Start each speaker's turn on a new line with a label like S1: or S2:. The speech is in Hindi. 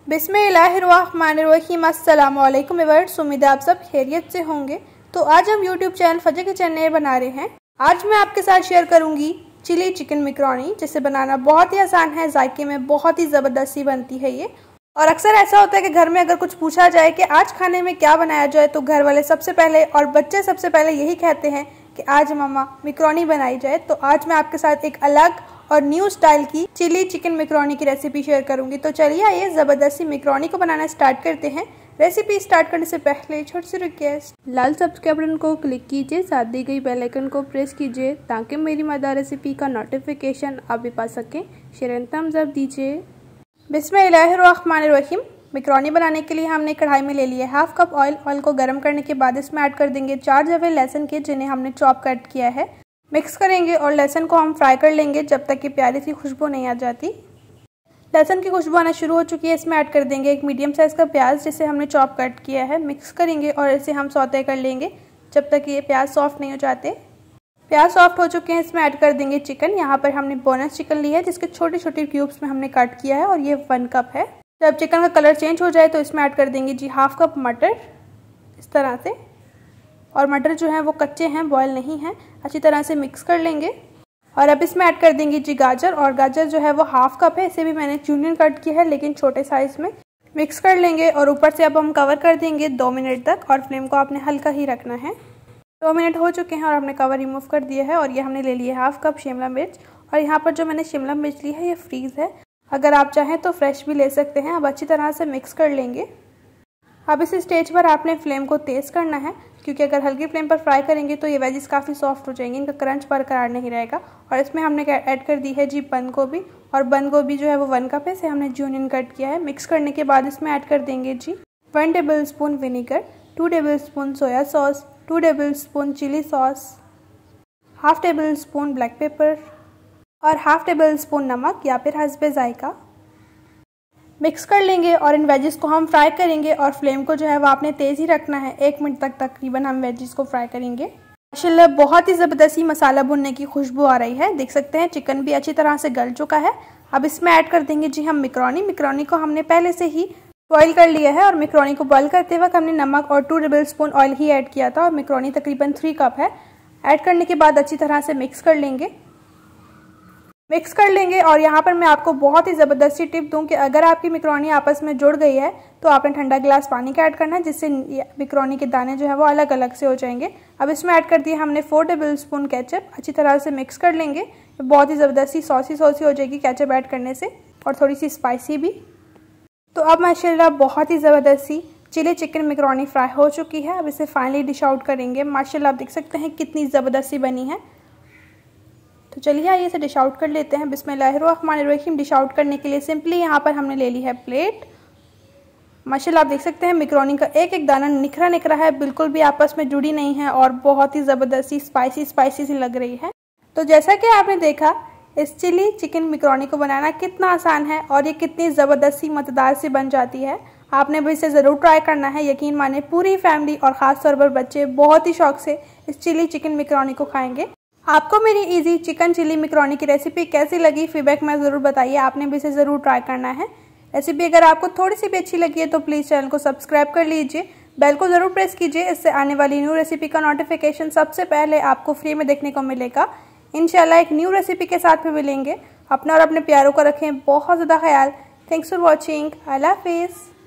S1: बिस्मिल्लाहिर्रहमानिर्रहीम। अस्सलाम वालेकुम व्यूअर्स, उम्मीद है आप सब खैरियत से होंगे। तो आज हम यूट्यूब चैनल फजर किचन में बना रहे हैं। आज मैं आपके साथ शेयर करूंगी चिली चिकन मैकरोनी, जिसे बनाना बहुत ही आसान है, जायके में बहुत ही ज़बरदस्त सी बनती है ये। और अक्सर ऐसा होता है कि घर में अगर कुछ पूछा जाए कि आज खाने में क्या बनाया जाए, तो घर वाले सबसे पहले और बच्चे सबसे पहले यही कहते हैं कि आज मम्मा मैकरोनी बनाई जाए। तो आज मैं आपके साथ एक अलग और न्यू स्टाइल की चिली चिकन मैकरोनी की रेसिपी शेयर करूंगी। तो चलिए आइए ज़बरदस्ती मैकरोनी को बनाना स्टार्ट करते हैं। रेसिपी स्टार्ट करने से पहले छोटी सी रिक्वेस्ट, लाल सब्सक्राइब बटन को क्लिक कीजिए, साथ दी गई बेल आइकन को प्रेस कीजिए ताकि मेरी मज़ेदार रेसिपी का नोटिफिकेशन आप भी पा सकें। शेयर एंड थम्स अप दीजिए। बिस्मिल्लाहिर्रहमानिर्रहीम। मैकरोनी बनाने के लिए हमने कढ़ाई में ले लिया हाफ कप ऑयल। ऑयल को गर्म करने के बाद इसमें ऐड कर देंगे 4 जवे लहसुन के, जिन्हें हमने चॉप कट किया है। मिक्स करेंगे और लहसुन को हम फ्राई कर लेंगे जब तक कि प्यारी सी खुशबू नहीं आ जाती। लहसुन की खुशबू आना शुरू हो चुकी है। इसमें ऐड कर देंगे एक मीडियम साइज़ का प्याज, जिसे हमने चॉप कट किया है। मिक्स करेंगे और इसे हम सौते कर लेंगे जब तक ये प्याज सॉफ्ट नहीं हो जाते। प्याज सॉफ्ट हो चुके हैं। इसमें ऐड कर देंगे चिकन। यहाँ पर हमने बोनस चिकन ली है, जिसके छोटे छोटे क्यूब्स में हमने कट किया है, और ये 1 कप है। जब चिकन का कलर चेंज हो जाए तो इसमें ऐड कर देंगे जी हाफ कप मटर, इस तरह से। और मटर जो है वो कच्चे हैं, बॉयल नहीं है। अच्छी तरह से मिक्स कर लेंगे। और अब इसमें ऐड कर देंगे जी गाजर, और गाजर जो है वो हाफ कप है। इसे भी मैंने चूनियन कट किया है, लेकिन छोटे साइज़ में। मिक्स कर लेंगे और ऊपर से अब हम कवर कर देंगे 2 मिनट तक, और फ्लेम को आपने हल्का ही रखना है। 2 मिनट हो चुके हैं और हमने कवर रिमूव कर दिया है। और ये हमने ले लिया हाफ कप शिमला मिर्च, और यहाँ पर जो मैंने शिमला मिर्च ली है ये फ्रीज़ है। अगर आप चाहें तो फ्रेश भी ले सकते हैं। अब अच्छी तरह से मिक्स कर लेंगे। अब इस स्टेज पर आपने फ्लेम को तेज़ करना है, क्योंकि अगर हल्की फ्लेम पर फ्राई करेंगे तो ये वेजिस काफ़ी सॉफ्ट हो जाएंगे, इनका क्रंच बरकरार नहीं रहेगा। और इसमें हमने ऐड कर दी है जी बंद गोभी, और बंद गोभी जो है वो 1 कप है, इसे हमने जूनियन कट किया है। मिक्स करने के बाद इसमें ऐड कर देंगे जी 1 tablespoon vinegar, 2 tablespoon soya sauce, 2 tablespoon chilli sauce, half tablespoon black pepper, और हाफ टेबल स्पून नमक या फिर हस्बे जायका। मिक्स कर लेंगे और इन वेजिस को हम फ्राई करेंगे, और फ्लेम को जो है वो आपने तेज़ ही रखना है। 1 मिनट तक तकरीबन हम वेजिस को फ्राई करेंगे। माशाल्लाह बहुत ही ज़बरदस्ती मसाला भुनने की खुशबू आ रही है। देख सकते हैं चिकन भी अच्छी तरह से गल चुका है। अब इसमें ऐड कर देंगे जी हम मैकरोनी। मैकरोनी को हमने पहले से ही बॉईल कर लिया है, और मैकरोनी को बॉईल करते वक्त हमने नमक और 2 टेबल स्पून ऑयल ही ऐड किया था, और मैकरोनी तकरीबन 3 कप है। ऐड करने के बाद अच्छी तरह से मिक्स कर लेंगे। और यहाँ पर मैं आपको बहुत ही ज़बरदस्ती टिप दूँ कि अगर आपकी मैकरोनी आपस में जुड़ गई है तो आपने ठंडा गिलास पानी का ऐड करना है, जिससे मैकरोनी के दाने जो है वो अलग अलग से हो जाएंगे। अब इसमें ऐड कर दिया हमने 4 टेबल स्पून केचप। अच्छी तरह से मिक्स कर लेंगे। बहुत ही ज़बरदस्ती सॉसी हो जाएगी केचप ऐड करने से, और थोड़ी सी स्पाइसी भी। तो अब माशाल्लाह बहुत ही ज़बरदस्ती चिली चिकन मैकरोनी फ्राई हो चुकी है। अब इसे फाइनली डिश आउट करेंगे। माशाल्लाह आप देख सकते हैं कितनी ज़बरदस्ती बनी है। तो चलिए आइए इसे डिश आउट कर लेते हैं। बिस्मिल्लाहिर्रहमानिर्रहीम। डिश आउट करने के लिए सिंपली यहाँ पर हमने ले ली है प्लेट। माशाल्लाह आप देख सकते हैं मैकरोनी का एक एक दाना निखरा है, बिल्कुल भी आपस में जुड़ी नहीं है, और बहुत ही ज़बरदस्ती स्पाइसी सी लग रही है। तो जैसा कि आपने देखा, इस चिली चिकन मैकरोनी को बनाना कितना आसान है, और ये कितनी ज़बरदस्ती मज़ेदार सी बन जाती है। आपने भी इसे ज़रूर ट्राई करना है। यकीन माने पूरी फैमिली और ख़ास तौर पर बच्चे बहुत ही शौक से इस चिली चिकन मैकरोनी को खाएंगे। आपको मेरी इजी चिकन चिली मैकरोनी की रेसिपी कैसी लगी, फीडबैक में ज़रूर बताइए। आपने भी इसे ज़रूर ट्राई करना है। रेसिपी अगर आपको थोड़ी सी भी अच्छी लगी है तो प्लीज़ चैनल को सब्सक्राइब कर लीजिए, बेल को ज़रूर प्रेस कीजिए। इससे आने वाली न्यू रेसिपी का नोटिफिकेशन सबसे पहले आपको फ्री में देखने को मिलेगा। इंशाल्लाह एक न्यू रेसिपी के साथ भी मिलेंगे। अपना और अपने प्यारों को रखें बहुत ज़्यादा ख्याल। Thanks for watching. अल्लाह हाफिज़।